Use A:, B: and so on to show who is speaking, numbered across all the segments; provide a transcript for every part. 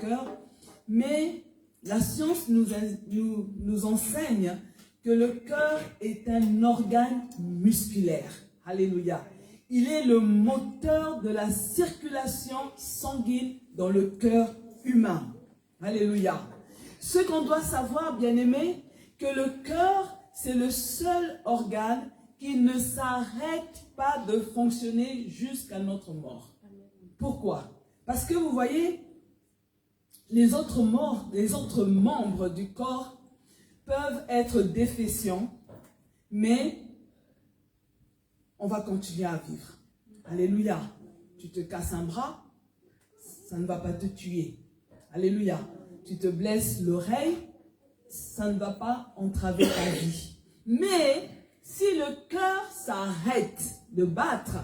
A: cœur, mais la science nous enseigne que le cœur est un organe musculaire. Alléluia. Il est le moteur de la circulation sanguine dans le cœur humain. Alléluia. Ce qu'on doit savoir, bien-aimés, que le cœur, c'est le seul organe qui ne s'arrête pas de fonctionner jusqu'à notre mort. Pourquoi? Parce que vous voyez, les autres membres du corps peuvent être déficients, mais on va continuer à vivre. Alléluia. Tu te casses un bras, ça ne va pas te tuer. Alléluia. Tu te blesses l'oreille, ça ne va pas entraver ta vie. Mais si le cœur s'arrête de battre,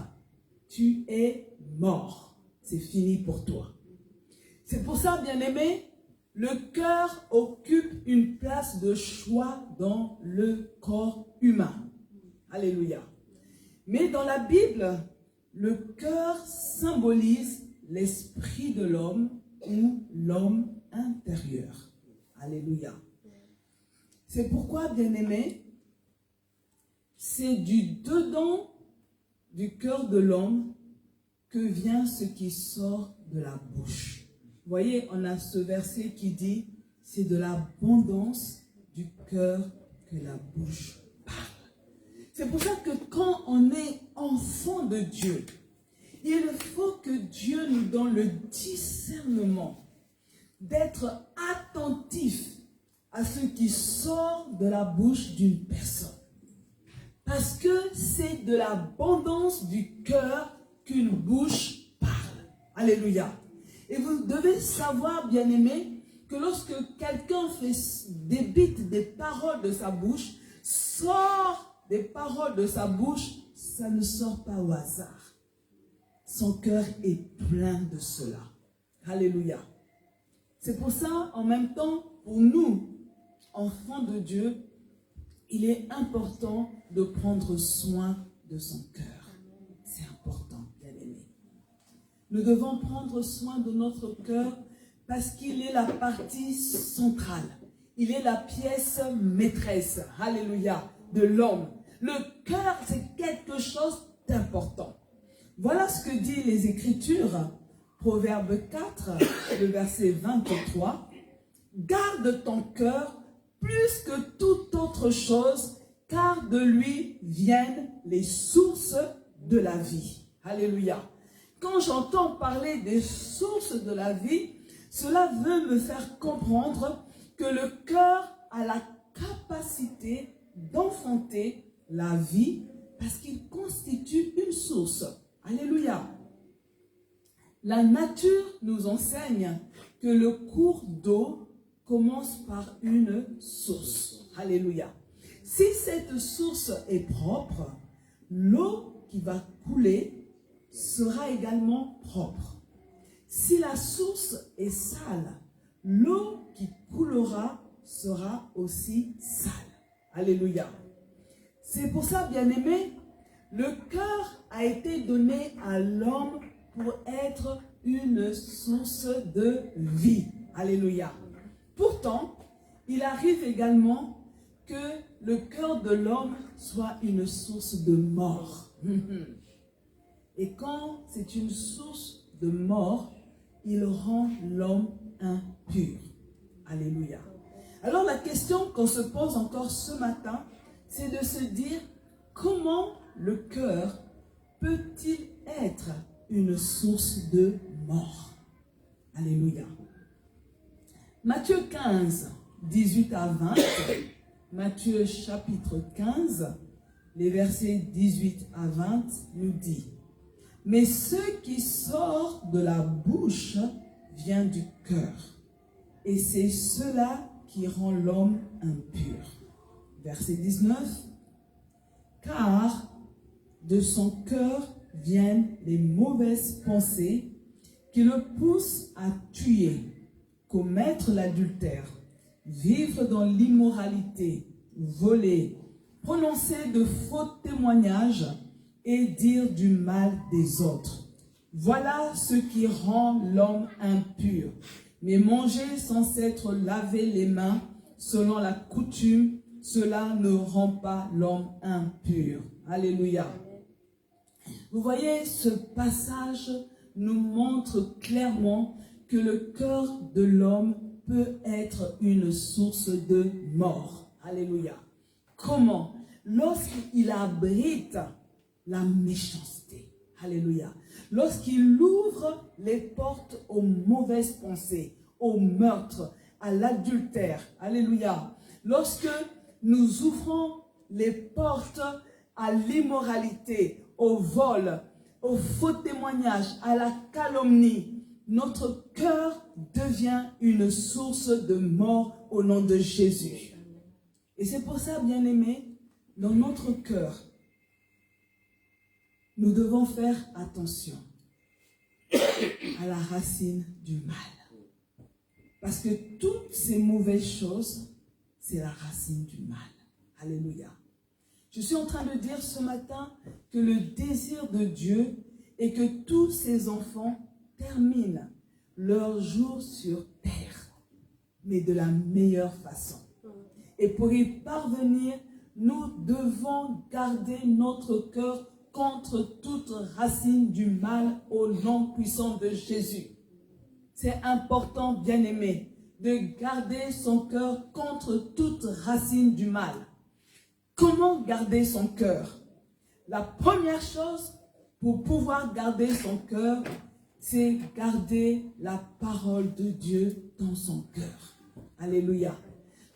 A: tu es mort. C'est fini pour toi. C'est pour ça, bien-aimé, le cœur occupe une place de choix dans le corps humain. Alléluia. Mais dans la Bible, le cœur symbolise l'esprit de l'homme ou l'homme intérieur. Alléluia. C'est pourquoi, bien-aimé, c'est du dedans du cœur de l'homme que vient ce qui sort de la bouche. Vous voyez, on a ce verset qui dit, c'est de l'abondance du cœur que la bouche parle. C'est pour ça que quand on est enfant de Dieu, il faut que Dieu nous donne le discernement d'être attentif à ce qui sort de la bouche d'une personne. Parce que c'est de l'abondance du cœur qu'une bouche parle. Alléluia. Et vous devez savoir, bien-aimés, que lorsque quelqu'un débite des paroles de sa bouche, sort des paroles de sa bouche, ça ne sort pas au hasard. Son cœur est plein de cela. Alléluia. C'est pour ça, en même temps, pour nous, enfants de Dieu, il est important de prendre soin de son cœur. C'est important, bien-aimé. Nous devons prendre soin de notre cœur parce qu'il est la partie centrale. Il est la pièce maîtresse, alléluia, de l'homme. Le cœur, c'est quelque chose d'important. Voilà ce que dit les Écritures. Proverbe 4, le verset 23. Garde ton cœur plus que toute autre chose, car de lui viennent les sources de la vie. Alléluia. Quand j'entends parler des sources de la vie, cela veut me faire comprendre que le cœur a la capacité d'enfanter la vie parce qu'il constitue une source. Alléluia. La nature nous enseigne que le cours d'eau commence par une source. Alléluia. Si cette source est propre, l'eau qui va couler sera également propre. Si la source est sale, l'eau qui coulera sera aussi sale. Alléluia. C'est pour ça, bien-aimé, le cœur a été donné à l'homme pour être une source de vie. Alléluia. Pourtant, il arrive également que le cœur de l'homme soit une source de mort. Et quand c'est une source de mort, il rend l'homme impur. Alléluia. Alors la question qu'on se pose encore ce matin, c'est de se dire comment le cœur peut-il être une source de mort. Alléluia. Matthieu 15, 18 à 20. Matthieu chapitre 15, les versets 18 à 20 nous dit: mais ce qui sort de la bouche vient du cœur, et c'est cela qui rend l'homme impur. Verset 19. Car de son cœur viennent les mauvaises pensées qui le poussent à tuer, commettre l'adultère, vivre dans l'immoralité, voler, prononcer de faux témoignages et dire du mal des autres. Voilà ce qui rend l'homme impur. Mais manger sans s'être lavé les mains, selon la coutume, cela ne rend pas l'homme impur. Alléluia. Vous voyez, ce passage nous montre clairement que le cœur de l'homme peut être une source de mort. Alléluia. Comment? Lorsqu'il abrite la méchanceté. Alléluia. Lorsqu'il ouvre les portes aux mauvaises pensées, au meurtre, à l'adultère. Alléluia. Lorsque nous ouvrons les portes à l'immoralité, au vol, au faux témoignage, à la calomnie, notre cœur devient une source de mort au nom de Jésus. Et c'est pour ça, bien-aimés, dans notre cœur, nous devons faire attention à la racine du mal. Parce que toutes ces mauvaises choses, c'est la racine du mal. Alléluia. Je suis en train de dire ce matin que le désir de Dieu est que tous ses enfants terminent leur jour sur terre, mais de la meilleure façon. Et pour y parvenir, nous devons garder notre cœur contre toute racine du mal au nom puissant de Jésus. C'est important, bien-aimé, de garder son cœur contre toute racine du mal. Comment garder son cœur? La première chose pour pouvoir garder son cœur, c'est garder la parole de Dieu dans son cœur. Alléluia.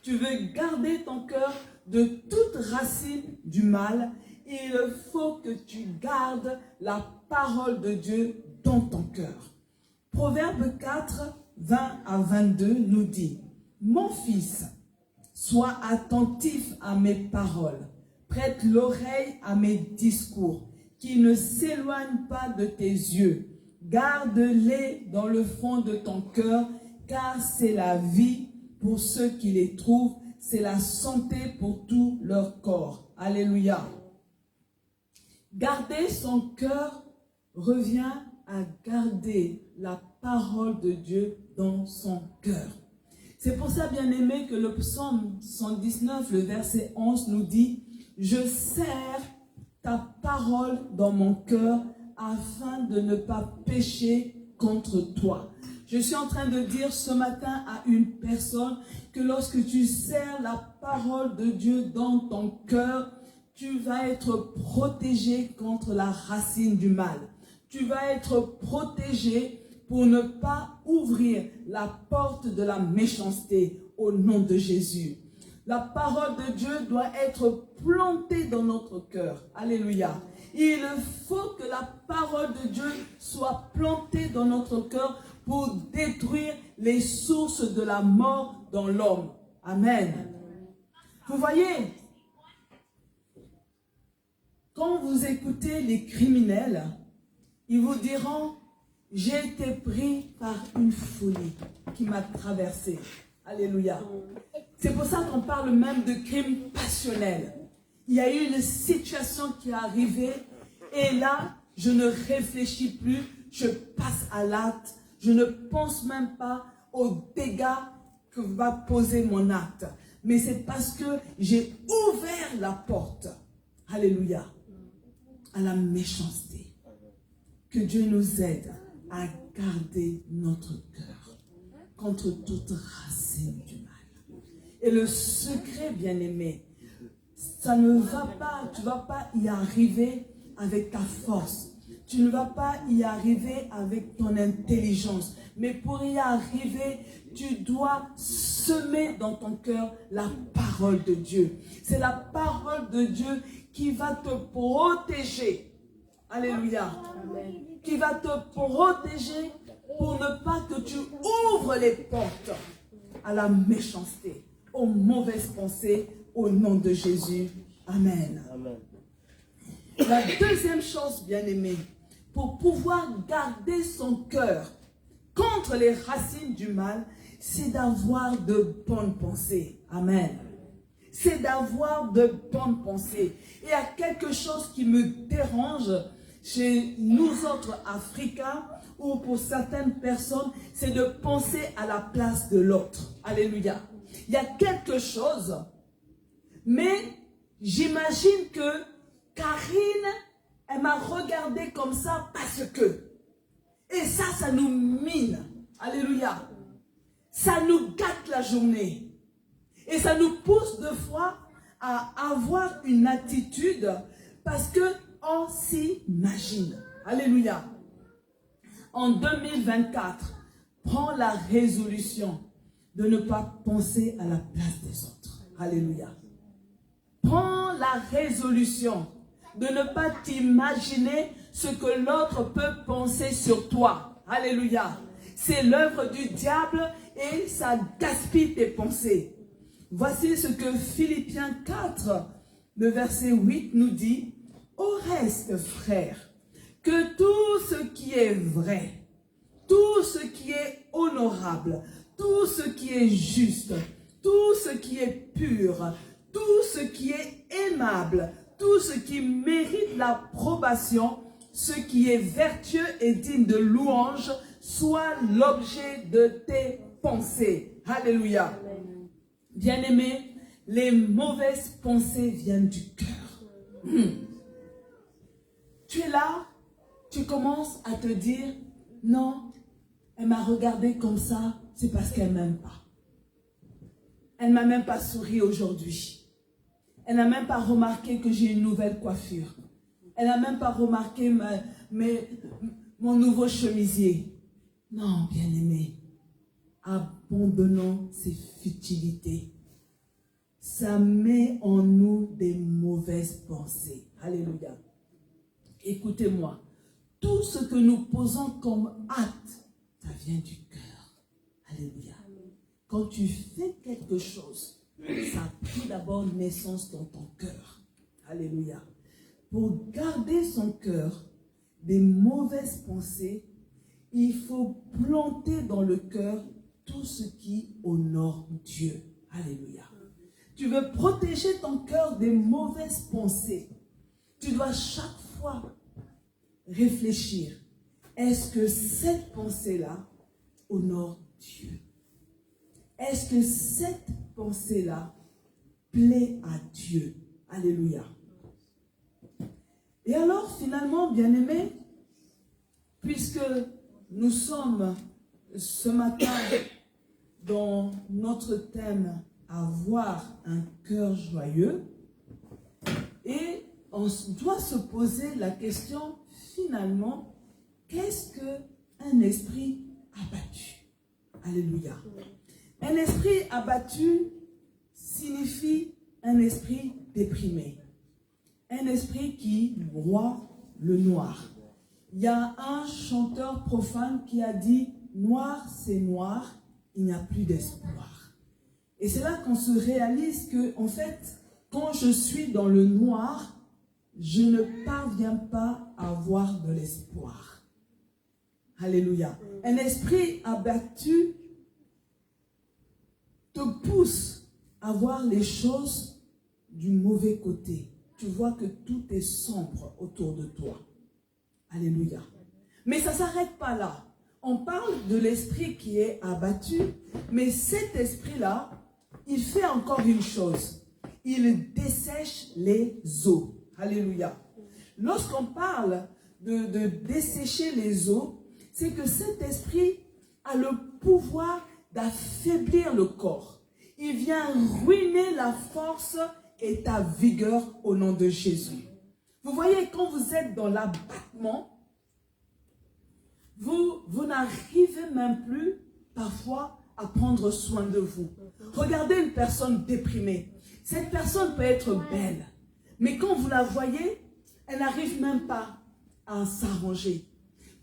A: Tu veux garder ton cœur de toute racine du mal, il faut que tu gardes la parole de Dieu dans ton cœur. Proverbe 4, 20 à 22 nous dit: Mon fils, sois attentif à mes paroles, prête l'oreille à mes discours, qu'ils ne s'éloignent pas de tes yeux. Garde-les dans le fond de ton cœur, car c'est la vie pour ceux qui les trouvent, c'est la santé pour tout leur corps. Alléluia. Garder son cœur revient à garder la parole de Dieu dans son cœur. C'est pour ça, bien-aimé, que le psaume 119, le verset 11 nous dit: Je serre ta parole dans mon cœur afin de ne pas pécher contre toi. Je suis en train de dire ce matin à une personne que lorsque tu serres la parole de Dieu dans ton cœur, tu vas être protégé contre la racine du mal. Tu vas être protégé pour ne pas ouvrir la porte de la méchanceté au nom de Jésus. La parole de Dieu doit être plantée dans notre cœur. Alléluia. Il faut que la parole de Dieu soit plantée dans notre cœur pour détruire les sources de la mort dans l'homme. Amen. Vous voyez, quand vous écoutez les criminels, ils vous diront: j'ai été pris par une folie qui m'a traversé. Alléluia. C'est pour ça qu'on parle même de crime passionnel. Il y a eu une situation qui est arrivée et là, je ne réfléchis plus, je passe à l'acte. Je ne pense même pas aux dégâts que va poser mon acte. Mais c'est parce que j'ai ouvert la porte, alléluia, à la méchanceté. Que Dieu nous aide à garder notre cœur contre toute racine du mal. Et le secret, bien-aimé, ça ne va pas, tu ne vas pas y arriver avec ta force. Tu ne vas pas y arriver avec ton intelligence. Mais pour y arriver, tu dois semer dans ton cœur la parole de Dieu. C'est la parole de Dieu qui va te protéger. Alléluia. Amen. Qui va te protéger pour ne pas que tu ouvres les portes à la méchanceté, aux mauvaises pensées, au nom de Jésus. Amen. Amen. La deuxième chose, bien-aimée, pour pouvoir garder son cœur contre les racines du mal, c'est d'avoir de bonnes pensées. Amen. C'est d'avoir de bonnes pensées. Et il y a quelque chose qui me dérange chez nous autres Africains. ou pour certaines personnes, c'est de penser à la place de l'autre. Alléluia. Il y a quelque chose, mais j'imagine que Karine, elle m'a regardé comme ça parce que. Et ça nous mine. Alléluia. Ça nous gâte la journée. Et ça nous pousse de fois à avoir une attitude parce qu'on s'imagine. Alléluia. En 2024, prends la résolution de ne pas penser à la place des autres. Alléluia. Prends la résolution de ne pas t'imaginer ce que l'autre peut penser sur toi. Alléluia. C'est l'œuvre du diable et ça gaspille tes pensées. Voici ce que Philippiens 4, le verset 8 nous dit. Au reste, frères, que tout ce qui est vrai, tout ce qui est honorable, tout ce qui est juste, tout ce qui est pur, tout ce qui est aimable, tout ce qui mérite l'approbation, ce qui est vertueux et digne de louange, soit l'objet de tes pensées. Alléluia. Bien-aimés, les mauvaises pensées viennent du cœur. Tu es là, tu commences à te dire, non, elle m'a regardé comme ça, c'est parce qu'elle ne m'aime pas. Elle ne m'a même pas souri aujourd'hui. Elle n'a même pas remarqué que j'ai une nouvelle coiffure. Elle n'a même pas remarqué mon nouveau chemisier. Non, bien-aimé, abandonnons ces futilités. Ça met en nous des mauvaises pensées. Alléluia. Écoutez-moi, tout ce que nous posons comme acte, ça vient du cœur. Alléluia. Quand tu fais quelque chose, ça a pris d'abord naissance dans ton cœur. Alléluia. Pour garder son cœur des mauvaises pensées, il faut planter dans le cœur tout ce qui honore Dieu. Alléluia. Tu veux protéger ton cœur des mauvaises pensées. Tu dois chaque fois réfléchir. Est-ce que cette pensée-là honore Dieu? Est-ce que cette pensée-là plaît à Dieu? Alléluia. Et alors, finalement, bien-aimés, puisque nous sommes ce matin dans notre thème « Avoir un cœur joyeux », et on doit se poser la question, finalement, qu'est-ce qu'un esprit abattu? Alléluia. Un esprit abattu signifie un esprit déprimé. Un esprit qui broie le noir. Il y a un chanteur profane qui a dit « Noir, c'est noir, il n'y a plus d'espoir ». Et c'est là qu'on se réalise que, en fait, quand je suis dans le noir, je ne parviens pas à avoir de l'espoir. Alléluia. Un esprit abattu te pousse à voir les choses du mauvais côté. Tu vois que tout est sombre autour de toi. Alléluia. Mais ça ne s'arrête pas là. On parle de l'esprit qui est abattu, mais cet esprit-là, il fait encore une chose. Il dessèche les eaux. Alléluia. Lorsqu'on parle de dessécher les eaux, c'est que cet esprit a le pouvoir d'affaiblir le corps. Il vient ruiner la force et ta vigueur au nom de Jésus. Vous voyez, quand vous êtes dans l'abattement, vous n'arrivez même plus parfois à prendre soin de vous. Regardez une personne déprimée. Cette personne peut être belle, mais quand vous la voyez, elle n'arrive même pas à s'arranger.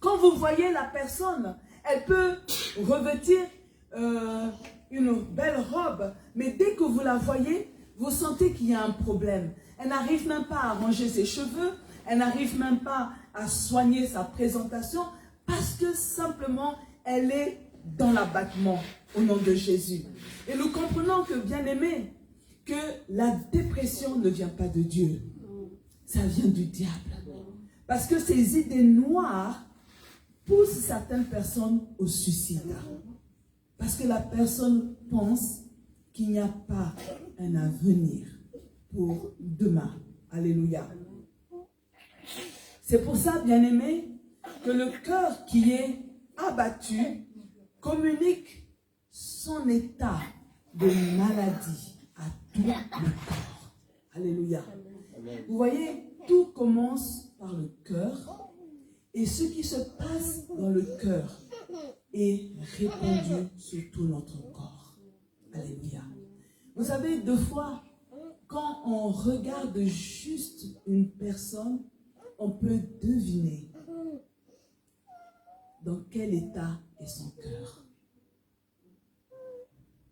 A: Quand vous voyez la personne, elle peut revêtir une belle robe, mais dès que vous la voyez, vous sentez qu'il y a un problème. Elle n'arrive même pas à arranger ses cheveux, elle n'arrive même pas à soigner sa présentation, parce que simplement, elle est dans l'abattement au nom de Jésus. Et nous comprenons que, bien aimé, que la dépression ne vient pas de Dieu. Ça vient du diable. Parce que ces idées noires pousse certaines personnes au suicide. Parce que la personne pense qu'il n'y a pas un avenir pour demain. Alléluia. C'est pour ça, bien-aimés, que le cœur qui est abattu communique son état de maladie à tout le corps. Alléluia. Vous voyez, tout commence par le cœur et ce qui se passe dans le cœur est répandu sur tout notre corps. Alléluia. Vous savez, deux fois, quand on regarde juste une personne, on peut deviner dans quel état est son cœur.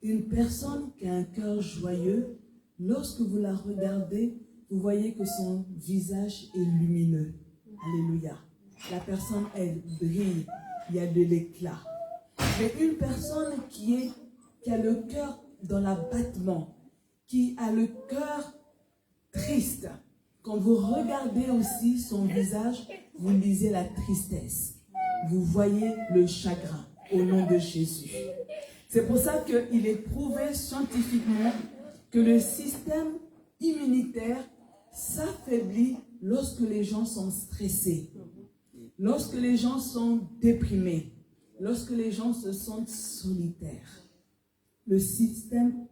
A: Une personne qui a un cœur joyeux, lorsque vous la regardez, vous voyez que son visage est lumineux. Alléluia. La personne, elle brille, il y a de l'éclat. Mais une personne qui a le cœur dans l'abattement, qui a le cœur triste, quand vous regardez aussi son visage, vous lisez la tristesse. Vous voyez le chagrin au nom de Jésus. C'est pour ça qu'il est prouvé scientifiquement que le système immunitaire s'affaiblit lorsque les gens sont stressés, lorsque les gens sont déprimés, lorsque les gens se sentent solitaires. Le système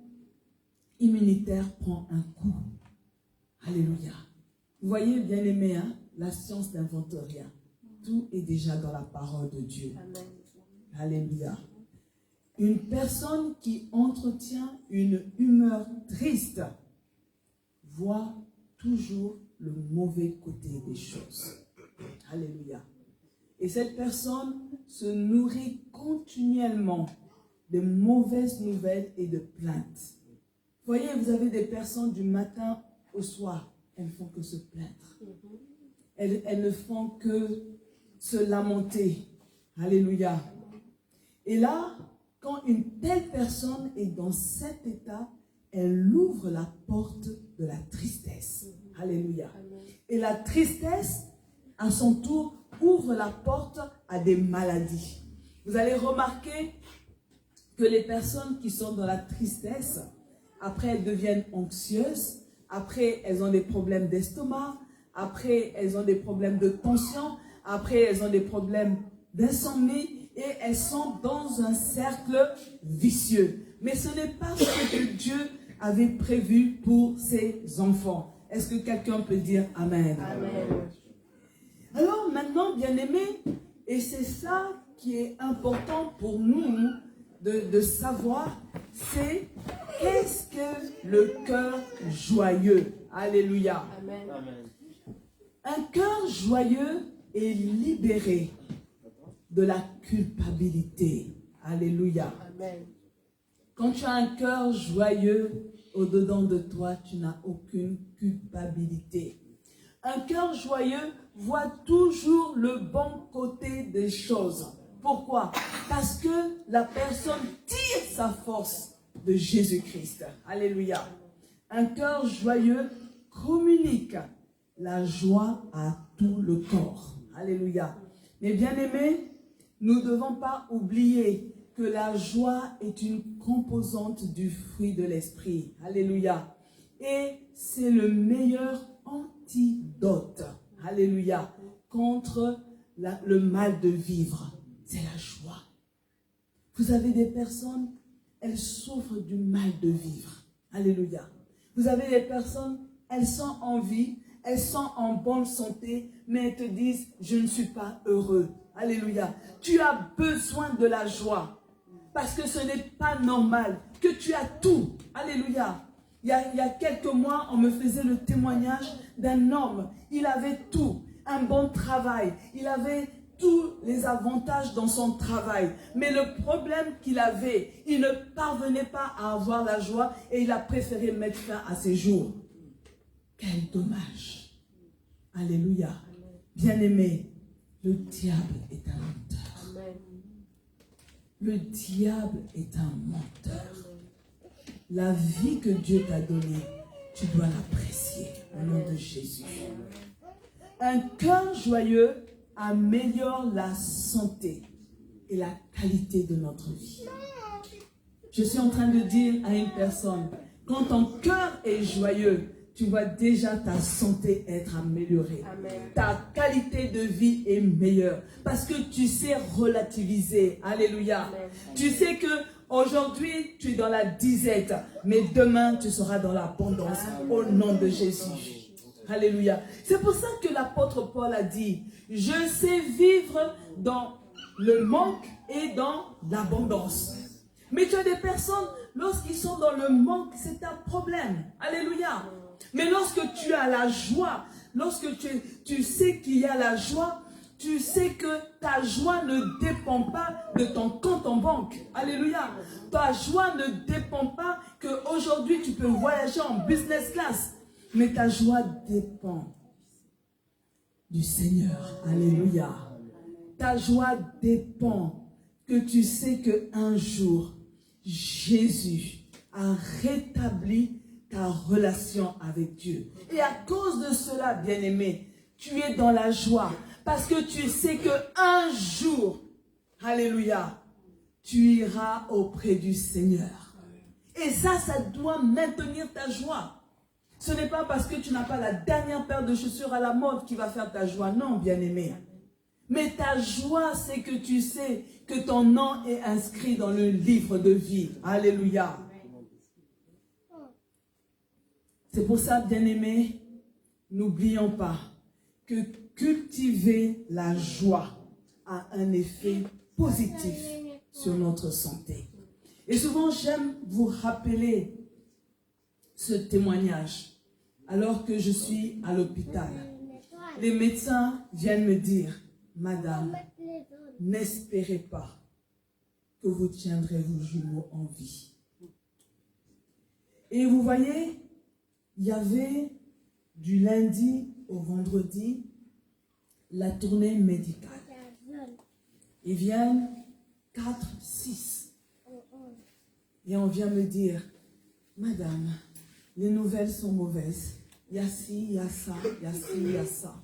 A: immunitaire prend un coup. Alléluia. Vous voyez, bien-aimés, hein, la science n'invente rien. Tout est déjà dans la parole de Dieu. Amen. Alléluia. Une personne qui entretient une humeur triste voit toujours le mauvais côté des choses. Alléluia. Et cette personne se nourrit continuellement de mauvaises nouvelles et de plaintes. Vous voyez, vous avez des personnes du matin au soir, elles ne font que se plaindre. Elles ne font que se lamenter. Alléluia. Et là, quand une telle personne est dans cet état, elle ouvre la porte de la tristesse. Alléluia. Et la tristesse, à son tour, ouvre la porte à des maladies. Vous allez remarquer que les personnes qui sont dans la tristesse, après elles deviennent anxieuses, après elles ont des problèmes d'estomac, après elles ont des problèmes de tension, après elles ont des problèmes d'insomnie et elles sont dans un cercle vicieux. Mais ce n'est pas ce que Dieu avait prévu pour ses enfants. Est-ce que quelqu'un peut dire Amen? Amen. Alors maintenant, bien-aimés, et c'est ça qui est important pour nous de savoir, c'est qu'est-ce que le cœur joyeux? Alléluia. Amen. Un cœur joyeux est libéré de la culpabilité. Alléluia. Amen. Quand tu as un cœur joyeux, au-dedans de toi, tu n'as aucune culpabilité. Un cœur joyeux voit toujours le bon côté des choses. Pourquoi? Parce que la personne tire sa force de Jésus-Christ. Alléluia. Un cœur joyeux communique la joie à tout le corps. Alléluia. Mais bien aimés, nous ne devons pas oublier que la joie est une composante du fruit de l'esprit. Alléluia. Et c'est le meilleur antidote. Alléluia. Contre le mal de vivre. C'est la joie. Vous avez des personnes, elles souffrent du mal de vivre. Alléluia. Vous avez des personnes, elles sont en vie, elles sont en bonne santé, mais elles te disent, je ne suis pas heureux. Alléluia. Tu as besoin de la joie. Parce que ce n'est pas normal que tu as tout. Alléluia. Il y a quelques mois, on me faisait le témoignage d'un homme. Il avait tout. Un bon travail. Il avait tous les avantages dans son travail. Mais le problème qu'il avait, il ne parvenait pas à avoir la joie et il a préféré mettre fin à ses jours. Quel dommage. Alléluia. Bien-aimé, le diable est un menteur. Amen. Le diable est un menteur. La vie que Dieu t'a donnée, tu dois l'apprécier au nom de Jésus. Un cœur joyeux améliore la santé et la qualité de notre vie. Je suis en train de dire à une personne, quand ton cœur est joyeux, tu vois déjà ta santé être améliorée. Amen. Ta qualité de vie est meilleure parce que tu sais relativiser. Alléluia. Amen. Tu sais que aujourd'hui, tu es dans la disette, mais demain, tu seras dans l'abondance au nom de Jésus. Alléluia. C'est pour ça que l'apôtre Paul a dit, je sais vivre dans le manque et dans l'abondance. Mais tu as des personnes, lorsqu'ils sont dans le manque, c'est un problème. Alléluia. Mais lorsque tu as la joie, lorsque tu sais qu'il y a la joie, tu sais que ta joie ne dépend pas de ton compte en banque. Alléluia. Ta joie ne dépend pas qu'aujourd'hui tu peux voyager en business class. Mais ta joie dépend du Seigneur. Alléluia. Ta joie dépend que tu sais qu'un jour, Jésus a rétabli ta relation avec Dieu. Et à cause de cela, bien-aimé, tu es dans la joie. Parce que tu sais qu'un jour, alléluia, tu iras auprès du Seigneur. Et ça doit maintenir ta joie. Ce n'est pas parce que tu n'as pas la dernière paire de chaussures à la mode qui va faire ta joie. Non, bien-aimé. Mais ta joie, c'est que tu sais que ton nom est inscrit dans le livre de vie. Alléluia. C'est pour ça, bien-aimés, n'oublions pas que cultiver la joie a un effet positif sur notre santé. Et souvent, j'aime vous rappeler ce témoignage alors que je suis à l'hôpital. Les médecins viennent me dire, Madame, n'espérez pas que vous tiendrez vos jumeaux en vie. Et vous voyez, il y avait du lundi au vendredi la tournée médicale. Ils viennent 4, 6. Et on vient me dire, Madame, les nouvelles sont mauvaises. Il y a ci, il y a ça, il y a ci, il y a ça.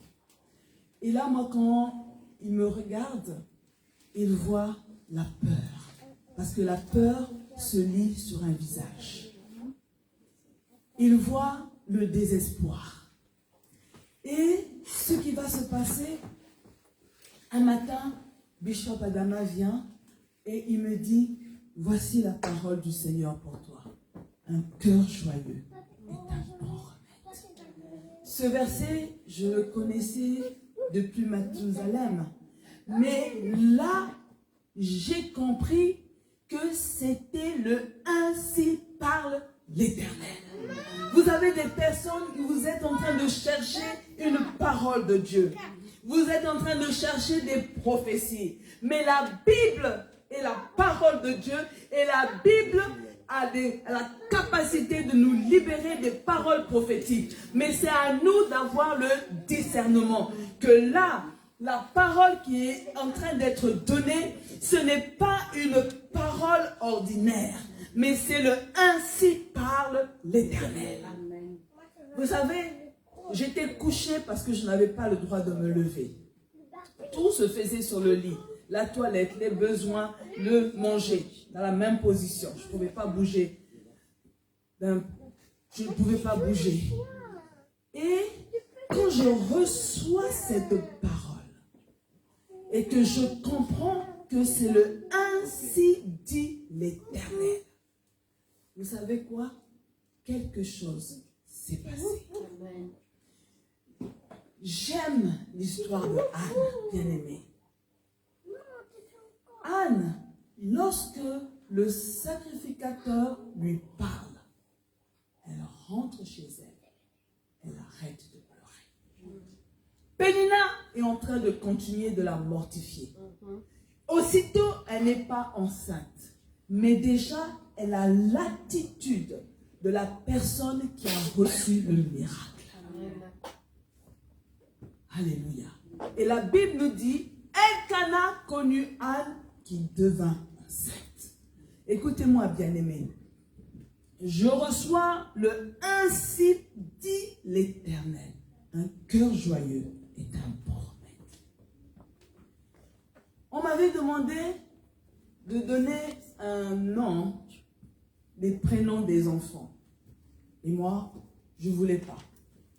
A: Et là, moi, quand ils me regardent, ils voient la peur. Parce que la peur se lit sur un visage. Ils voient le désespoir. Et ce qui va se passer, un matin, Bishop Adama vient et il me dit, voici la parole du Seigneur pour toi. Un cœur joyeux est un bon remède. Ce verset, je le connaissais depuis Mathusalem. Mais là, j'ai compris que c'était le ainsi parle l'Éternel. Vous avez des personnes que vous êtes en train de chercher une parole de Dieu. Vous êtes en train de chercher des prophéties. Mais la Bible est la parole de Dieu et la Bible a la capacité de nous libérer des paroles prophétiques. Mais c'est à nous d'avoir le discernement. Que là, la parole qui est en train d'être donnée, ce n'est pas une parole ordinaire, mais c'est le ainsi parle l'Éternel. Vous savez, j'étais couchée parce que je n'avais pas le droit de me lever. Tout se faisait sur le lit. La toilette, les besoins, le manger, dans la même position. Je ne pouvais pas bouger. Je ne pouvais pas bouger. Et quand je reçois cette parole et que je comprends que c'est le ainsi dit l'Éternel, vous savez quoi? Quelque chose s'est passé. J'aime l'histoire de Anne, bien-aimée. Anne, lorsque le sacrificateur lui parle, elle rentre chez elle. Elle arrête de pleurer. Pénina est en train de continuer de la mortifier. Aussitôt, elle n'est pas enceinte. Mais déjà, elle a l'attitude de la personne qui a reçu le miracle. Alléluia. Et la Bible nous dit, Elkana connut Anne qui devint enceinte. Écoutez-moi, bien-aimés. Je reçois le ainsi dit l'Éternel. Un cœur joyeux est un bon remède. On m'avait demandé de donner un nom, des prénoms des enfants. Et moi, je ne voulais pas.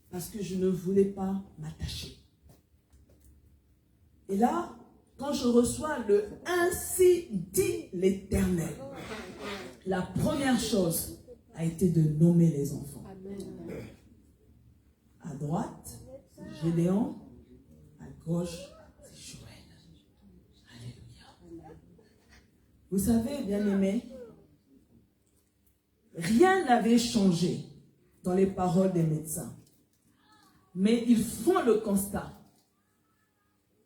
A: Parce que je ne voulais pas m'attacher. Et là, quand je reçois le « Ainsi dit l'Éternel », la première chose a été de nommer les enfants. À droite, Gédéon. À gauche, c'est Joël. Alléluia. Vous savez, bien-aimés, rien n'avait changé dans les paroles des médecins. Mais ils font le constat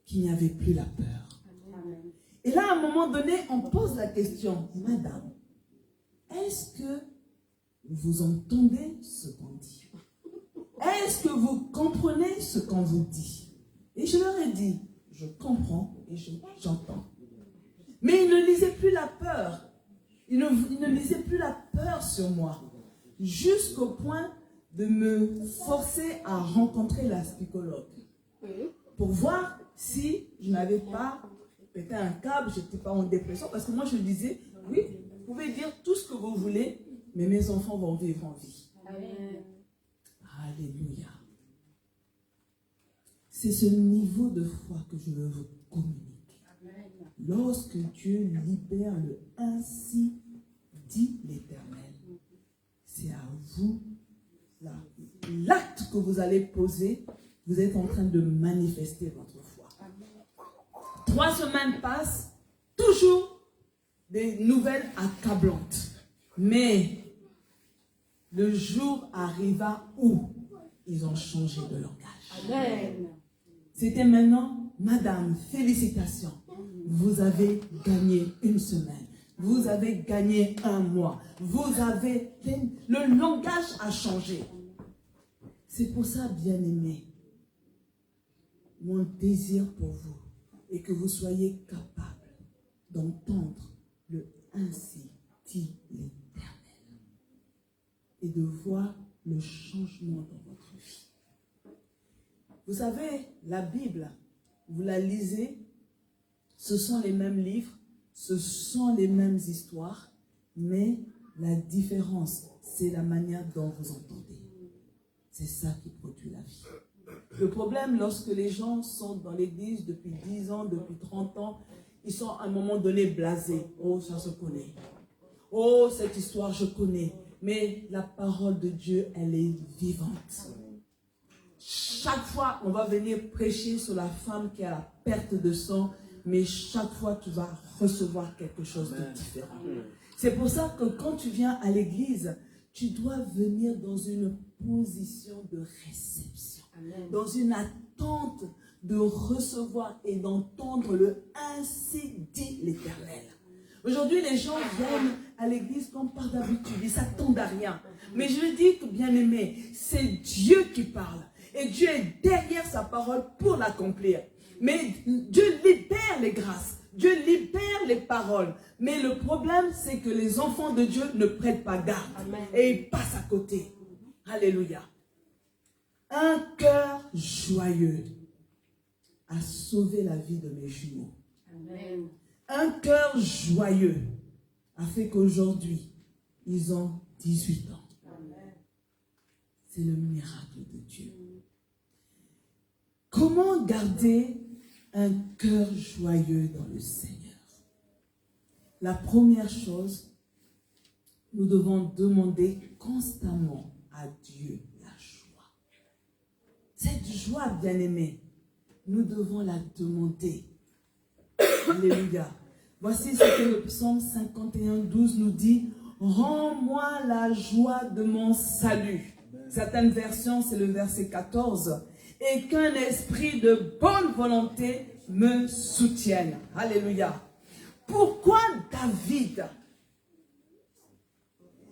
A: qu'il n'y avait plus la peur. Et là, à un moment donné, on pose la question, Madame, est-ce que vous entendez ce qu'on dit? Est-ce que vous comprenez ce qu'on vous dit? Et je leur ai dit, je comprends et j'entends. Mais ils ne lisaient plus la peur. Ils ne lisaient plus la peur sur moi. Jusqu'au point de me forcer à rencontrer la psychologue. Pour voir si je n'avais pas pété un câble, je n'étais pas en dépression. Parce que moi, je disais, oui, vous pouvez dire tout ce que vous voulez, mais mes enfants vont vivre en vie. Amen. Alléluia. C'est ce niveau de foi que je veux vous communiquer. Amen. Lorsque Dieu libère le « Ainsi dit l'Éternel », c'est à vous, l'acte que vous allez poser, vous êtes en train de manifester votre foi. Amen. 3 semaines passent, toujours des nouvelles accablantes. Mais le jour arriva où ils ont changé de langage. Amen. C'était maintenant, Madame, félicitations. Vous avez gagné une semaine. Vous avez gagné un mois. Le langage a changé. C'est pour ça, bien-aimés, mon désir pour vous est que vous soyez capables d'entendre le « Ainsi dit l'Éternel » et de voir le changement dans votre vie. Vous savez, la Bible, vous la lisez, ce sont les mêmes livres, ce sont les mêmes histoires, mais la différence, c'est la manière dont vous entendez. C'est ça qui produit la vie. Le problème, lorsque les gens sont dans l'église depuis 10 ans, depuis 30 ans, ils sont à un moment donné blasés. Oh, ça se connaît. Oh, cette histoire, je connais. Mais la parole de Dieu, elle est vivante. Chaque fois, on va venir prêcher sur la femme qui a la perte de sang, mais chaque fois, tu vas recevoir quelque chose de différent. C'est pour ça que quand tu viens à l'église, tu dois venir dans une position de réception, dans une attente de recevoir et d'entendre le « Ainsi dit l'Éternel ». Aujourd'hui, les gens viennent à l'église comme par d'habitude, ils ne s'attendent à rien. Mais je dis que, bien aimé, c'est Dieu qui parle. Et Dieu est derrière sa parole pour l'accomplir. Mais Dieu libère les grâces. Dieu libère les paroles. Mais le problème, c'est que les enfants de Dieu ne prêtent pas garde. Amen. Et ils passent à côté. Alléluia. Un cœur joyeux a sauvé la vie de mes jumeaux. Amen. Un cœur joyeux a fait qu'aujourd'hui, ils ont 18 ans. Amen. C'est le miracle de Dieu. Comment garder un cœur joyeux dans le Seigneur? La première chose, nous devons demander constamment à Dieu la joie. Cette joie, bien-aimée, nous devons la demander. Alléluia. Voici ce que le psaume 51, 12 nous dit. Rends-moi la joie de mon salut. Certaines versions, c'est le verset 14. Et qu'un esprit de bonne volonté me soutienne. Alléluia. Pourquoi David,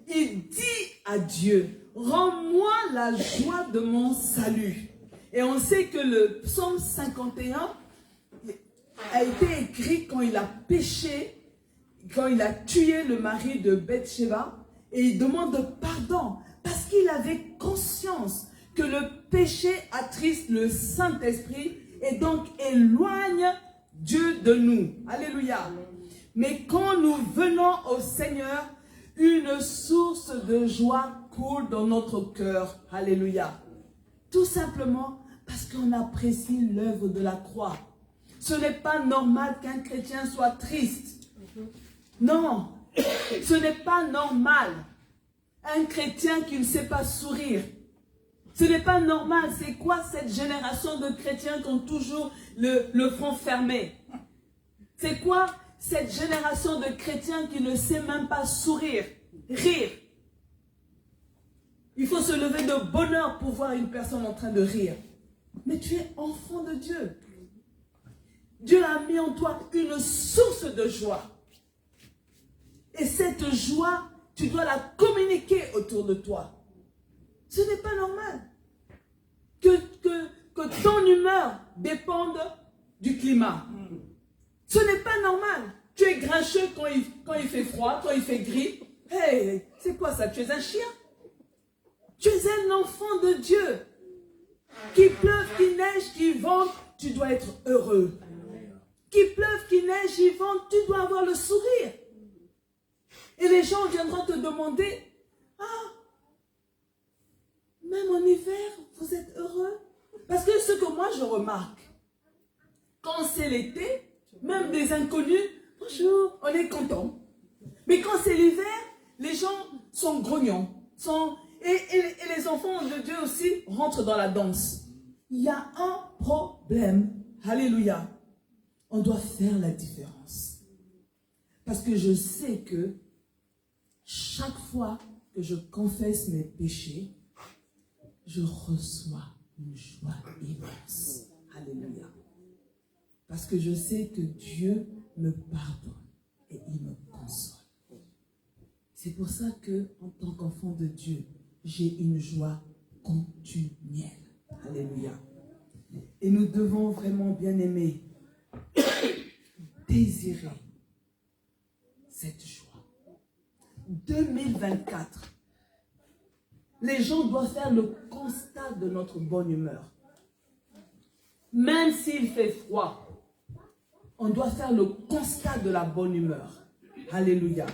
A: il dit à Dieu, rends-moi la joie de mon salut. Et on sait que le psaume 51 a été écrit quand il a péché, quand il a tué le mari de Bathsheba, et il demande pardon parce qu'il avait conscience que le péché attriste le Saint-Esprit et donc éloigne Dieu de nous. Alléluia. Mais quand nous venons au Seigneur, une source de joie coule dans notre cœur. Alléluia. Tout simplement parce qu'on apprécie l'œuvre de la croix. Ce n'est pas normal qu'un chrétien soit triste. Non, ce n'est pas normal. Un chrétien qui ne sait pas sourire. Ce n'est pas normal. C'est quoi cette génération de chrétiens qui ont toujours le front fermé? C'est quoi cette génération de chrétiens qui ne sait même pas sourire, rire? Il faut se lever de bonheur pour voir une personne en train de rire. Mais tu es enfant de Dieu. Dieu a mis en toi une source de joie. Et cette joie, tu dois la communiquer autour de toi. Ce n'est pas normal que ton humeur dépende du climat. Ce n'est pas normal. Tu es grincheux quand il fait froid, quand il fait gris. Hey, c'est quoi ça? Tu es un chien? Tu es un enfant de Dieu. Qu'il pleuve, qu'il neige, qu'il vente, tu dois être heureux. Qu'il pleuve, qu'il neige, qu'il vente, tu dois avoir le sourire. Et les gens viendront te demander, ah, même en hiver, vous êtes heureux? Parce que ce que moi je remarque, quand c'est l'été, même des inconnus, bonjour, on est content. Mais quand c'est l'hiver, les gens sont grognons. Et les enfants de Dieu aussi rentrent dans la danse. Il y a un problème. Alléluia. On doit faire la différence. Parce que je sais que chaque fois que je confesse mes péchés, je reçois une joie immense. Alléluia. Parce que je sais que Dieu me pardonne et il me console. C'est pour ça que, en tant qu'enfant de Dieu, j'ai une joie continuelle. Alléluia. Et nous devons vraiment, bien aimer, désirer cette joie. 2024, les gens doivent faire le constat de notre bonne humeur. Même s'il fait froid, on doit faire le constat de la bonne humeur. Alléluia.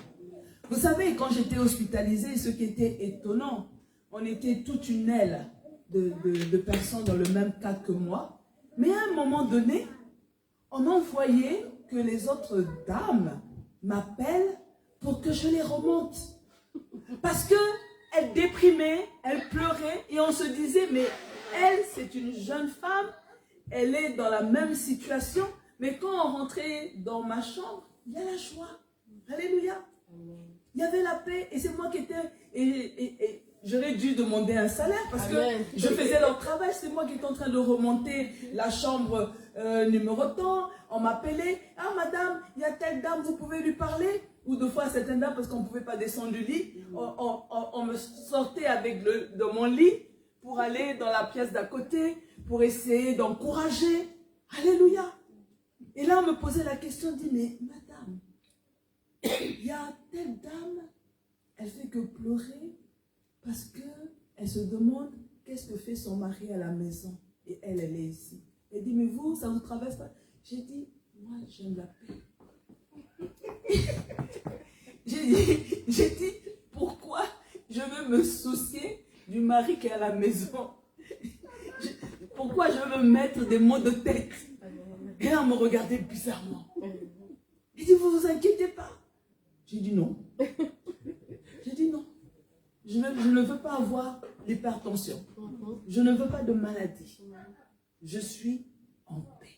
A: Vous savez, quand j'étais hospitalisée, ce qui était étonnant, on était toute une aile de personnes dans le même cas que moi. Mais à un moment donné, on envoyait que les autres dames m'appellent pour que je les remonte. Parce qu'elles déprimaient, elles pleuraient et on se disait, mais elle, c'est une jeune femme, elle est dans la même situation, mais quand on rentrait dans ma chambre, il y a la joie. Alléluia. Il y avait la paix et c'est moi qui étais... Et j'aurais dû demander un salaire parce que je faisais leur travail. C'est moi qui étais en train de remonter la chambre numéro tant. On m'appelait. Ah madame, il y a telle dame, vous pouvez lui parler? Ou deux fois certaines dames, parce qu'on ne pouvait pas descendre du lit, on me sortait de mon lit pour aller dans la pièce d'à côté, pour essayer d'encourager. Alléluia. Et là, on me posait la question, on dit, mais madame, il y a telle dame, elle fait que pleurer parce qu'elle se demande qu'est-ce que fait son mari à la maison. Et elle est ici. Elle dit, mais vous, ça ne vous traverse pas? J'ai dit, moi, j'aime la paix. J'ai dit, pourquoi je veux me soucier du mari qui est à la maison? Pourquoi je veux me mettre des maux de tête? Et là, on me regardait bizarrement. Il dit, vous vous inquiétez pas. J'ai dit non. J'ai dit non. Je ne veux pas avoir l'hypertension. Je ne veux pas de maladie. Je suis en paix.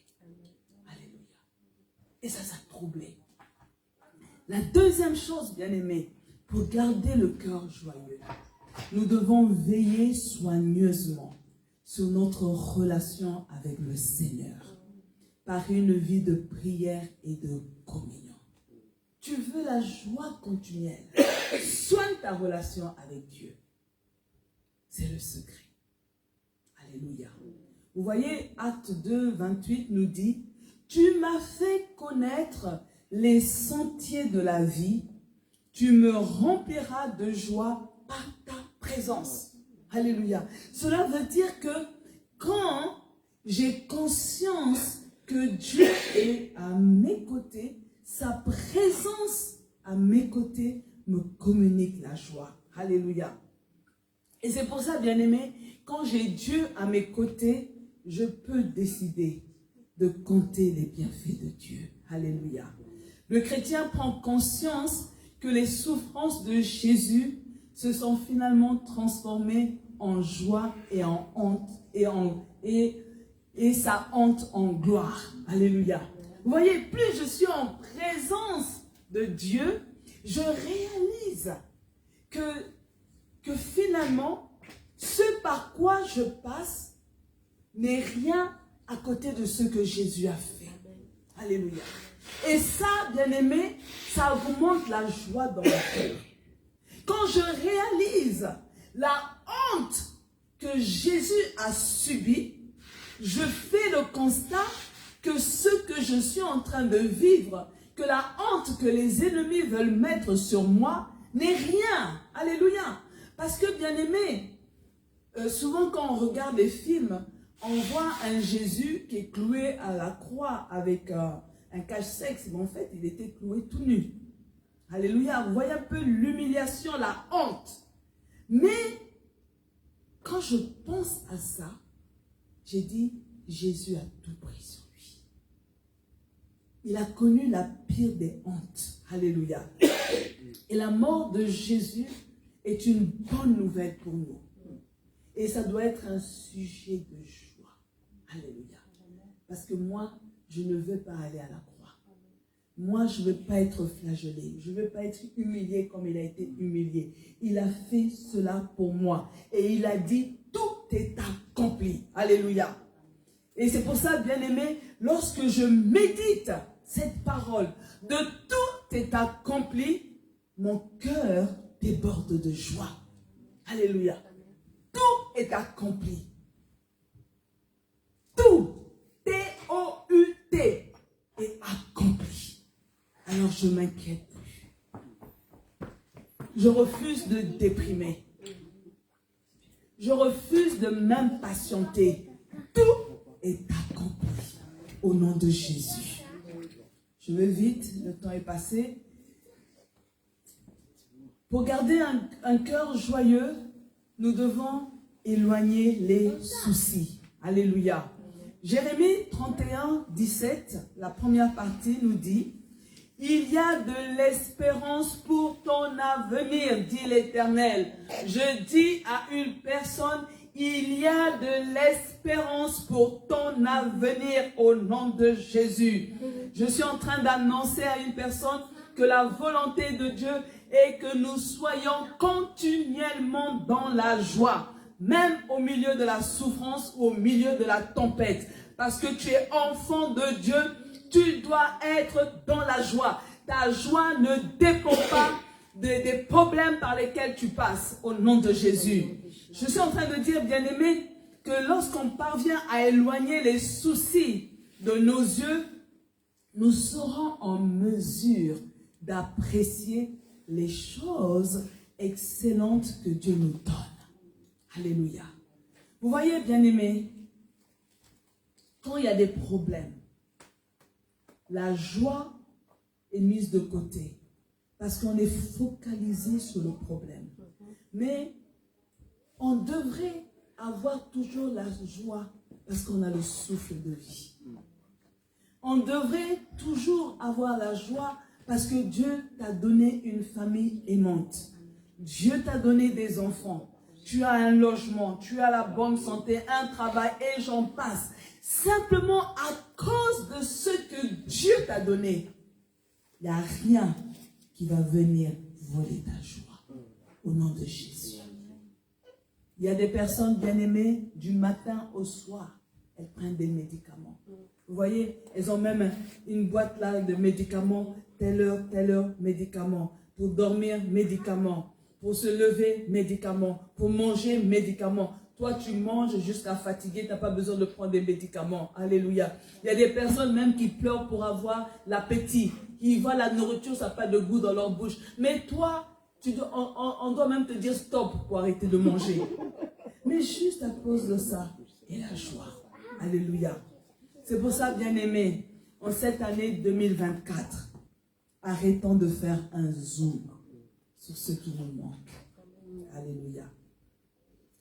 A: Alléluia. Et ça troublé. La deuxième chose, bien aimée, pour garder le cœur joyeux, nous devons veiller soigneusement sur notre relation avec le Seigneur par une vie de prière et de communion. Tu veux la joie continuelle. Soigne ta relation avec Dieu. C'est le secret. Alléluia. Vous voyez, Acte 2, 28 nous dit, « Tu m'as fait connaître les sentiers de la vie. Tu me rempliras de joie par ta présence. » Alléluia. Cela veut dire que quand j'ai conscience que Dieu est à mes côtés, sa présence à mes côtés me communique la joie. Alléluia. Et c'est pour ça, bien-aimé, quand j'ai Dieu à mes côtés, je peux décider de compter les bienfaits de Dieu. Alléluia. Le chrétien prend conscience que les souffrances de Jésus se sont finalement transformées en joie et en honte et sa honte en gloire. Alléluia. Vous voyez, plus je suis en présence de Dieu, je réalise que finalement, ce par quoi je passe n'est rien à côté de ce que Jésus a fait. Alléluia. Et ça, bien-aimé, ça augmente la joie dans mon cœur. Quand je réalise la honte que Jésus a subie, je fais le constat que ce que je suis en train de vivre, que la honte que les ennemis veulent mettre sur moi, n'est rien. Alléluia. Parce que, bien-aimé, souvent quand on regarde des films, on voit un Jésus qui est cloué à la croix avec un cache-sexe, mais en fait, il était cloué tout nu. Alléluia. Vous voyez un peu l'humiliation, la honte. Mais, quand je pense à ça, j'ai dit, Jésus a tout pris sur lui. Il a connu la pire des hontes. Alléluia. Et la mort de Jésus est une bonne nouvelle pour nous. Et ça doit être un sujet de joie. Alléluia. Parce que moi, je ne veux pas aller à la croix. Moi, je ne veux pas être flagellé. Je ne veux pas être humilié comme il a été humilié. Il a fait cela pour moi. Et il a dit, tout est accompli. Alléluia. Et c'est pour ça, bien-aimé, lorsque je médite cette parole, de tout est accompli, mon cœur déborde de joie. Alléluia. Tout est accompli. Tout, T-O-U-T, est accompli. Alors je m'inquiète plus. Je refuse de déprimer. Je refuse de m'impatienter. Tout est accompli au nom de Jésus. Je vais vite, le temps est passé. Pour garder un cœur joyeux, nous devons éloigner les soucis. Alléluia. Jérémie 31, 17, la première partie nous dit, « Il y a de l'espérance pour ton avenir, dit l'Éternel. » Je dis à une personne, il y a de l'espérance pour ton avenir au nom de Jésus. Je suis en train d'annoncer à une personne que la volonté de Dieu est que nous soyons continuellement dans la joie, même au milieu de la souffrance ou au milieu de la tempête. Parce que tu es enfant de Dieu, tu dois être dans la joie. Ta joie ne dépend pas des problèmes par lesquels tu passes au nom de Jésus. Je suis en train de dire, bien-aimé, que lorsqu'on parvient à éloigner les soucis de nos yeux, nous serons en mesure d'apprécier les choses excellentes que Dieu nous donne. Alléluia. Vous voyez, bien-aimé, quand il y a des problèmes, la joie est mise de côté parce qu'on est focalisé sur le problème. Mais on devrait avoir toujours la joie parce qu'on a le souffle de vie. On devrait toujours avoir la joie parce que Dieu t'a donné une famille aimante. Dieu t'a donné des enfants. Tu as un logement, tu as la bonne santé, un travail et j'en passe. Simplement à cause de ce que Dieu t'a donné, il n'y a rien qui va venir voler ta joie. Au nom de Jésus. Il y a des personnes bien-aimées, du matin au soir, elles prennent des médicaments. Vous voyez, elles ont même une boîte là de médicaments, telle heure, médicaments. Pour dormir, médicaments. Pour se lever, médicaments. Pour manger, médicaments. Toi, tu manges jusqu'à fatiguer, tu n'as pas besoin de prendre des médicaments. Alléluia. Il y a des personnes même qui pleurent pour avoir l'appétit. Qui voient la nourriture, ça n'a pas de goût dans leur bouche. Mais toi, on doit même te dire stop pour arrêter de manger. Mais juste à cause de ça, et la joie. Alléluia. C'est pour ça, bien-aimés, en cette année 2024, arrêtons de faire un zoom sur ce qui nous manque. Alléluia.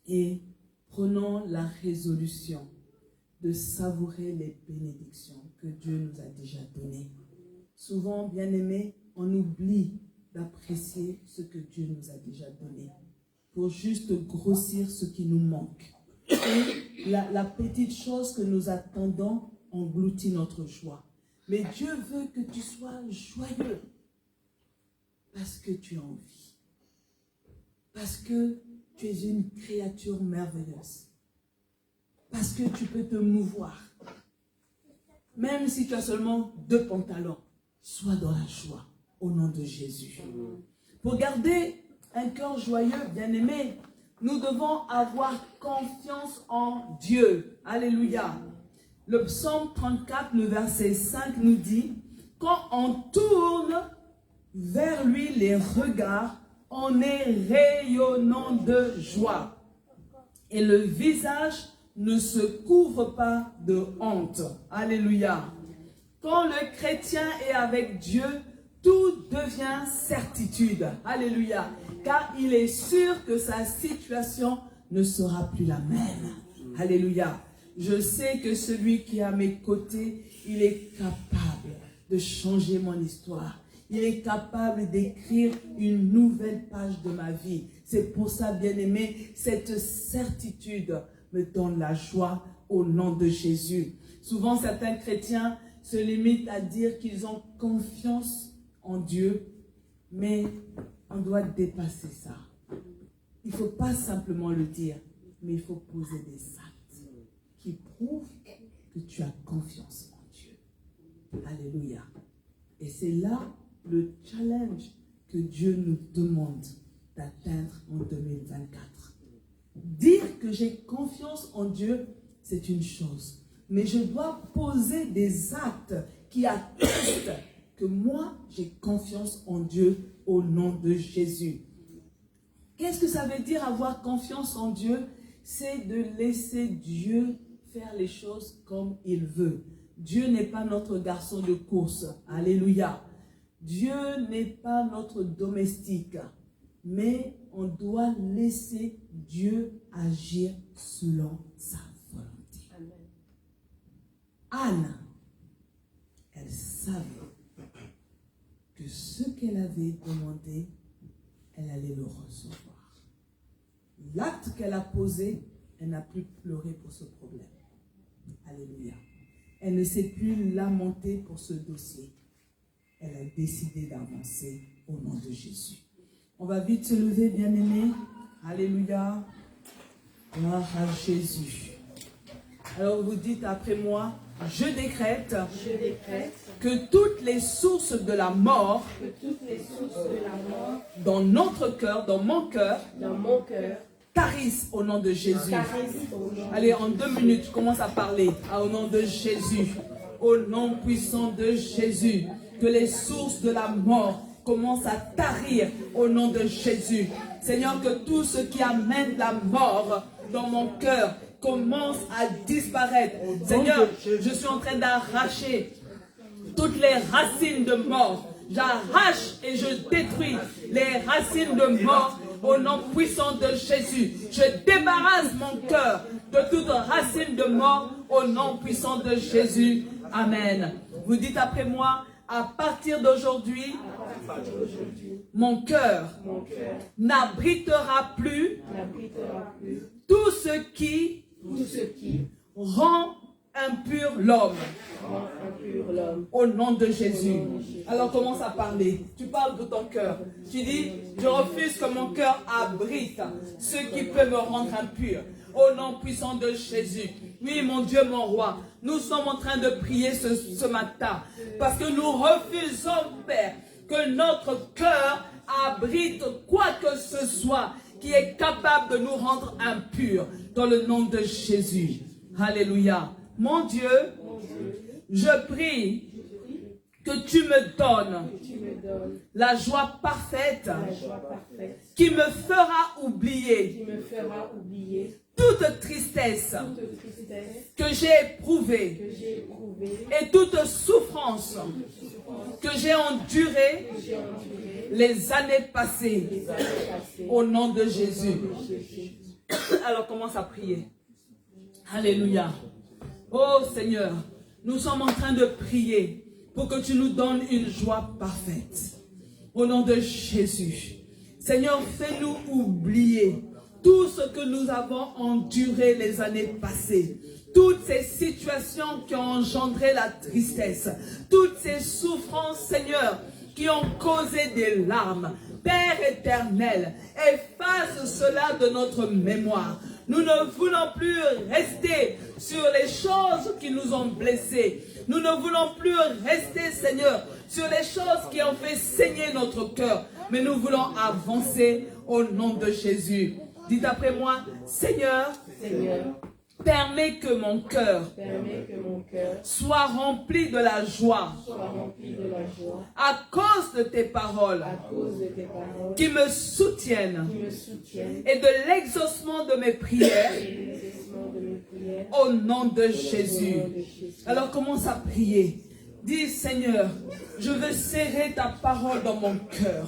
A: Et prenons la résolution de savourer les bénédictions que Dieu nous a déjà données. Souvent, bien-aimés, on oublie d'apprécier ce que Dieu nous a déjà donné pour juste grossir ce qui nous manque. Et la petite chose que nous attendons engloutit notre joie. Mais Dieu veut que tu sois joyeux parce que tu as envie. Parce que tu es une créature merveilleuse. Parce que tu peux te mouvoir. Même si tu as seulement 2 pantalons, sois dans la joie au nom de Jésus. Pour garder un cœur joyeux, bien-aimé, nous devons avoir confiance en Dieu. Alléluia. Le psaume 34, le verset 5 nous dit, quand on tourne vers lui les regards, on est rayonnant de joie. Et le visage ne se couvre pas de honte. Alléluia. Quand le chrétien est avec Dieu, tout devient certitude. Alléluia. Car il est sûr que sa situation ne sera plus la même. Alléluia. Je sais que celui qui est à mes côtés, il est capable de changer mon histoire. Il est capable d'écrire une nouvelle page de ma vie. C'est pour ça, bien-aimé, cette certitude me donne la joie au nom de Jésus. Souvent, certains chrétiens se limitent à dire qu'ils ont confiance en Dieu, mais on doit dépasser ça. Il ne faut pas simplement le dire, mais il faut poser des actes qui prouvent que tu as confiance en Dieu. Alléluia. Et c'est là le challenge que Dieu nous demande d'atteindre en 2024. Dire que j'ai confiance en Dieu, c'est une chose. Mais je dois poser des actes qui attestent que moi, j'ai confiance en Dieu au nom de Jésus. Qu'est-ce que ça veut dire avoir confiance en Dieu? C'est de laisser Dieu faire les choses comme il veut. Dieu n'est pas notre garçon de course. Alléluia. Dieu n'est pas notre domestique. Mais on doit laisser Dieu agir selon sa volonté. Amen. Anne, elle savait que ce qu'elle avait demandé, elle allait le recevoir. L'acte qu'elle a posé, elle n'a plus pleuré pour ce problème. Alléluia. Elle ne s'est plus lamentée pour ce dossier. Elle a décidé d'avancer au nom de Jésus. On va vite se lever, bien-aimés. Alléluia. Gloire à Jésus. Alors vous dites après moi, je décrète que toutes les sources de la mort, dans notre cœur, dans mon cœur, tarissent au nom de Jésus. Allez, en 2 minutes, je commence à parler. Au nom de Jésus. Au nom puissant de Jésus. Que les sources de la mort commencent à tarir au nom de Jésus. Seigneur, que tout ce qui amène la mort dans mon cœur commence à disparaître. Seigneur, je suis en train d'arracher toutes les racines de mort. J'arrache et je détruis les racines de mort au nom puissant de Jésus. Je débarrasse mon cœur de toute racine de mort au nom puissant de Jésus. Amen. Vous dites après moi, à partir d'aujourd'hui, mon cœur n'abritera plus tout ce qui rend impur l'homme. Au nom de Jésus. Alors commence à parler. Tu parles de ton cœur. Tu dis, je refuse que mon cœur abrite ce qui peut me rendre impur. Au nom puissant de Jésus. Oui, mon Dieu, mon roi. Nous sommes en train de prier ce matin. Parce que nous refusons, Père, que notre cœur abrite quoi que ce soit qui est capable de nous rendre impurs. Dans le nom de Jésus. Alléluia. Mon Dieu, je prie que tu me donnes la joie parfaite qui me fera oublier toute tristesse que j'ai éprouvée et toute souffrance que j'ai endurée les années passées au nom de Jésus. Alors commence à prier. Alléluia. Oh Seigneur, nous sommes en train de prier pour que tu nous donnes une joie parfaite. Au nom de Jésus. Seigneur, fais-nous oublier tout ce que nous avons enduré les années passées. Toutes ces situations qui ont engendré la tristesse. Toutes ces souffrances, Seigneur, qui ont causé des larmes. Père éternel, efface cela de notre mémoire. Nous ne voulons plus rester sur les choses qui nous ont blessés. Nous ne voulons plus rester, Seigneur, sur les choses qui ont fait saigner notre cœur. Mais nous voulons avancer au nom de Jésus. Dites après moi, Seigneur, permets que mon cœur soit rempli de la joie à cause de tes paroles qui me soutiennent et de l'exaucement de mes prières au nom de Jésus. Alors commence à prier. Dis Seigneur, je veux serrer ta parole dans mon cœur.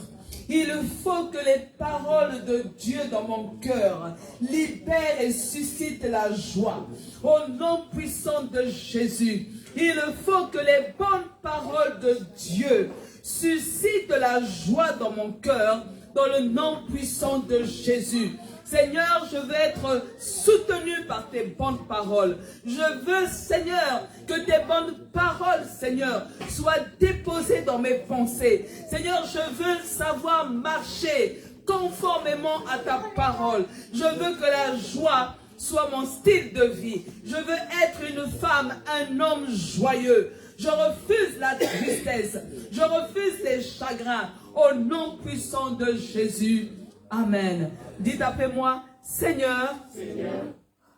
A: Il faut que les paroles de Dieu dans mon cœur libèrent et suscitent la joie. Au nom puissant de Jésus, il faut que les bonnes paroles de Dieu suscitent la joie dans mon cœur, dans le nom puissant de Jésus. Seigneur, je veux être soutenu par tes bonnes paroles. Je veux, Seigneur, que tes bonnes paroles, Seigneur, soient déposées dans mes pensées. Seigneur, je veux savoir marcher conformément à ta parole. Je veux que la joie soit mon style de vie. Je veux être une femme, un homme joyeux. Je refuse la tristesse. Je refuse les chagrins. Au nom puissant de Jésus. Amen. Dites après moi, Seigneur,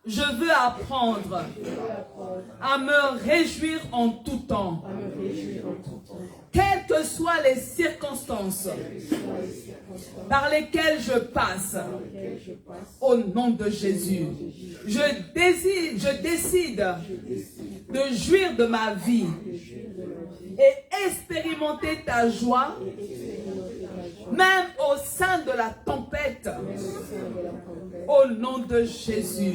A: je veux apprendre à me réjouir en tout temps. Quelles que soient les circonstances par lesquelles je passe, au nom de Jésus, je décide de jouir de ma vie et expérimenter ta joie, même au sein de la tempête, au nom de Jésus.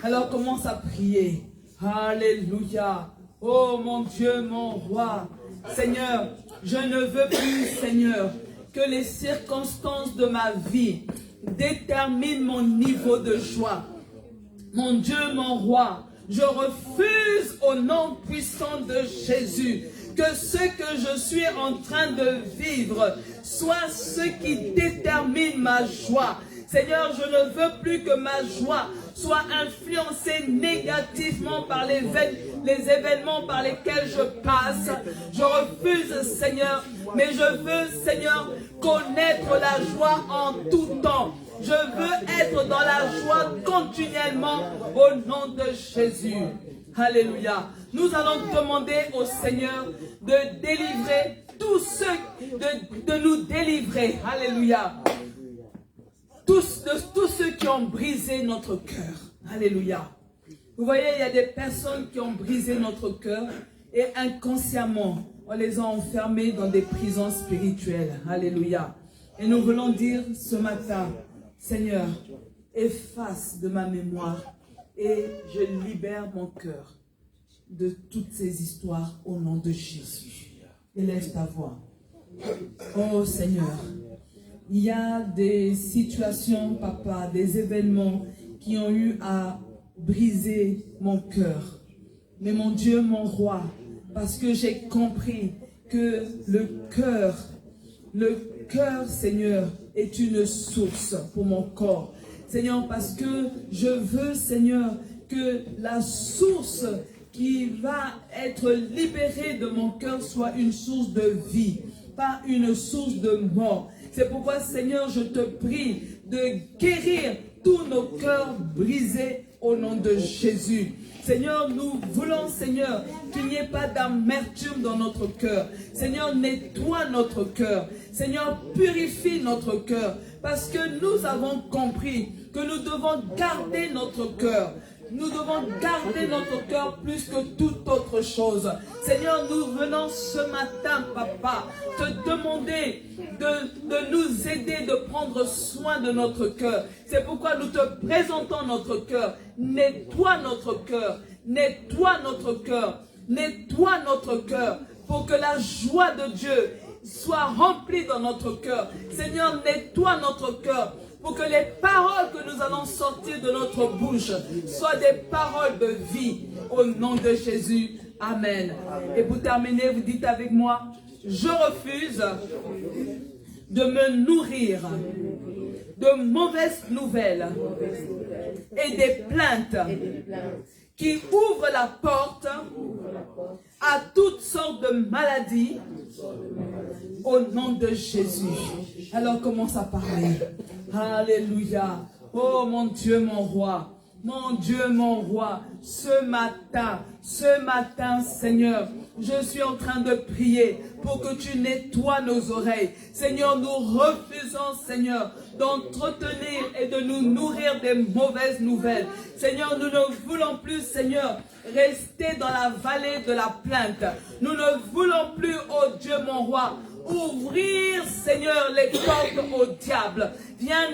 A: Alors commence à prier. Alléluia. Oh mon Dieu, mon roi. Seigneur, je ne veux plus, Seigneur, que les circonstances de ma vie déterminent mon niveau de joie. Mon Dieu, mon roi, je refuse au nom puissant de Jésus que ce que je suis en train de vivre soit ce qui détermine ma joie. Seigneur, je ne veux plus que ma joie soit influencée négativement par les événements par lesquels je passe. Je refuse, Seigneur, mais je veux, Seigneur, connaître la joie en tout temps. Je veux être dans la joie continuellement au nom de Jésus. Alléluia. Nous allons demander au Seigneur de délivrer tous ceux, de nous délivrer. Alléluia. Tous ceux qui ont brisé notre cœur. Alléluia. Vous voyez, il y a des personnes qui ont brisé notre cœur et inconsciemment, on les a enfermés dans des prisons spirituelles. Alléluia. Et nous voulons dire ce matin, Seigneur, efface de ma mémoire et je libère mon cœur de toutes ces histoires au nom de Jésus. Élève ta voix. Oh Seigneur, il y a des situations, papa, des événements qui ont eu à briser mon cœur. Mais mon Dieu, mon roi, parce que j'ai compris que le cœur, Seigneur, est une source pour mon corps. Seigneur, parce que je veux, Seigneur, que la source qui va être libérée de mon cœur soit une source de vie, pas une source de mort. C'est pourquoi, Seigneur, je te prie de guérir tous nos cœurs brisés au nom de Jésus. Seigneur, nous voulons, Seigneur, qu'il n'y ait pas d'amertume dans notre cœur. Seigneur, nettoie notre cœur. Seigneur, purifie notre cœur. parce que nous avons compris que nous devons garder notre cœur. Nous devons garder notre cœur plus que toute autre chose. Seigneur, nous venons ce matin, Papa, te demander de nous aider, de prendre soin de notre cœur. C'est pourquoi nous te présentons notre cœur. Nettoie notre cœur. Nettoie notre cœur. Nettoie notre cœur pour que la joie de Dieu soit remplie dans notre cœur. Seigneur, nettoie notre cœur pour que les paroles que nous allons sortir de notre bouche soient des paroles de vie. Au nom de Jésus. Amen. Et pour terminer, vous dites avec moi, je refuse de me nourrir de mauvaises nouvelles et des plaintes qui ouvrent la porte à toutes sortes de maladies au nom de Jésus. Alors commence à parler. Alléluia. Oh mon Dieu, mon roi. Mon Dieu, mon roi, ce matin, Seigneur, je suis en train de prier pour que tu nettoies nos oreilles. Seigneur, nous refusons, Seigneur, d'entretenir et de nous nourrir des mauvaises nouvelles. Seigneur, nous ne voulons plus, Seigneur, rester dans la vallée de la plainte. Nous ne voulons plus, oh Dieu, mon roi, ouvrir, Seigneur, les portes au diable. Viens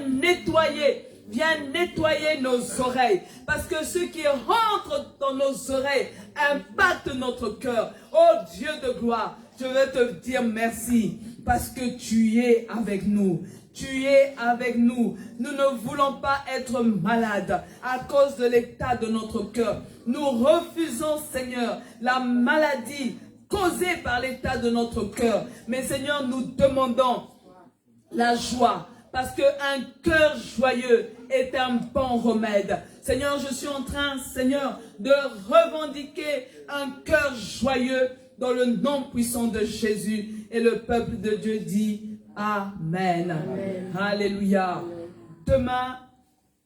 A: nettoyer nos oreilles. Parce que ce qui rentre dans nos oreilles impacte notre cœur. Oh Dieu de gloire, je veux te dire merci. Parce que tu es avec nous. Tu es avec nous. Nous ne voulons pas être malades à cause de l'état de notre cœur. Nous refusons, Seigneur, la maladie causée par l'état de notre cœur. Mais Seigneur, nous demandons la joie. Parce qu'un cœur joyeux est un bon remède. Seigneur, je suis en train, Seigneur, de revendiquer un cœur joyeux dans le nom puissant de Jésus. Et le peuple de Dieu dit Amen. Amen. Alléluia. Demain,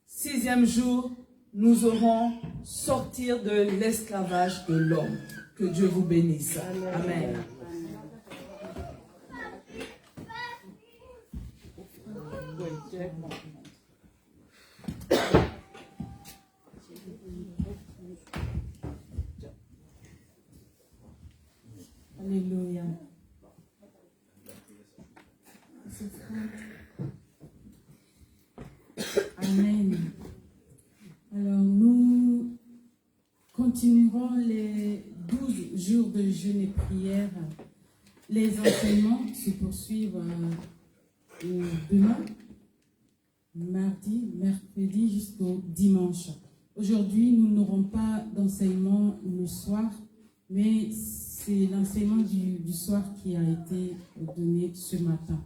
A: 6e jour, nous aurons sortir de l'esclavage de l'homme. Que Dieu vous bénisse. Amen. Alléluia.
B: Amen. Alors nous continuerons les 12 jours de jeûne et prière. Les enseignements se poursuivent demain, mardi, mercredi jusqu'au dimanche. Aujourd'hui, nous n'aurons pas d'enseignement le soir, mais c'est l'enseignement du soir qui a été donné ce matin.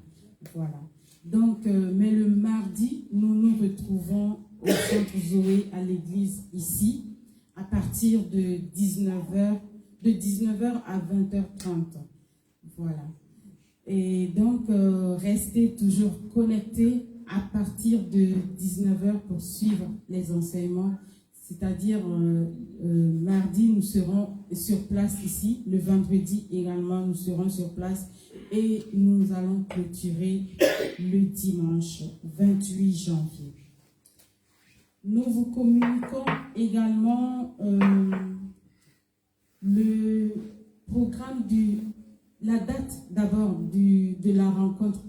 B: Voilà. Donc, mais le mardi, nous nous retrouvons au centre Zoé à l'église ici, à partir de 19h à 20h30. Voilà. Et donc, restez toujours connectés à partir de 19h pour suivre les enseignements. C'est-à-dire, mardi, nous serons sur place ici. Le vendredi également, nous serons sur place. Et nous allons clôturer le dimanche 28 janvier. Nous vous communiquons également le programme la date d'abord de la rencontre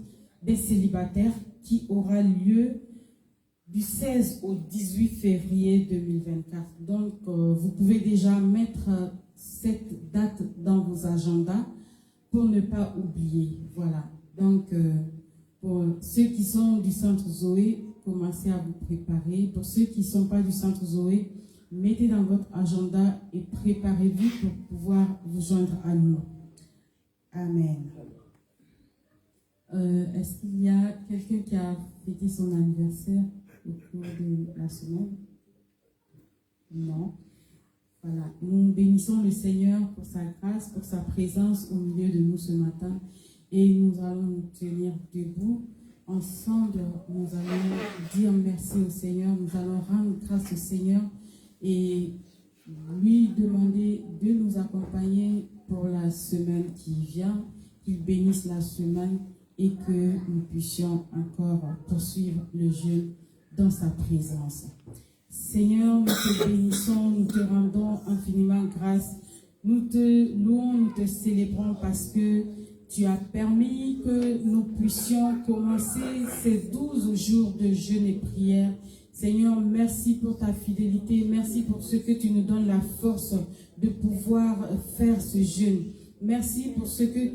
B: des célibataires qui aura lieu du 16 au 18 février 2024. Donc, vous pouvez déjà mettre cette date dans vos agendas pour ne pas oublier. Voilà. Donc, pour ceux qui sont du centre Zoé, commencez à vous préparer. Pour ceux qui ne sont pas du centre Zoé, mettez dans votre agenda et préparez-vous pour pouvoir vous joindre à nous. Amen. Est-ce qu'il y a quelqu'un qui a fêté son anniversaire au cours de la semaine? Non. Voilà. Nous bénissons le Seigneur pour sa grâce, pour sa présence au milieu de nous ce matin. Et nous allons nous tenir debout. Ensemble, nous allons dire merci au Seigneur. Nous allons rendre grâce au Seigneur et lui demander de nous accompagner pour la semaine qui vient, qu'il bénisse la semaine et que nous puissions encore poursuivre le jeûne dans sa présence. Seigneur, nous te bénissons, nous te rendons infiniment grâce. Nous te louons, nous te célébrons parce que tu as permis que nous puissions commencer ces 12 jours de jeûne et prière. Seigneur, merci pour ta fidélité, merci pour ce que tu nous donnes la force de pouvoir faire ce jeûne. Merci pour ce que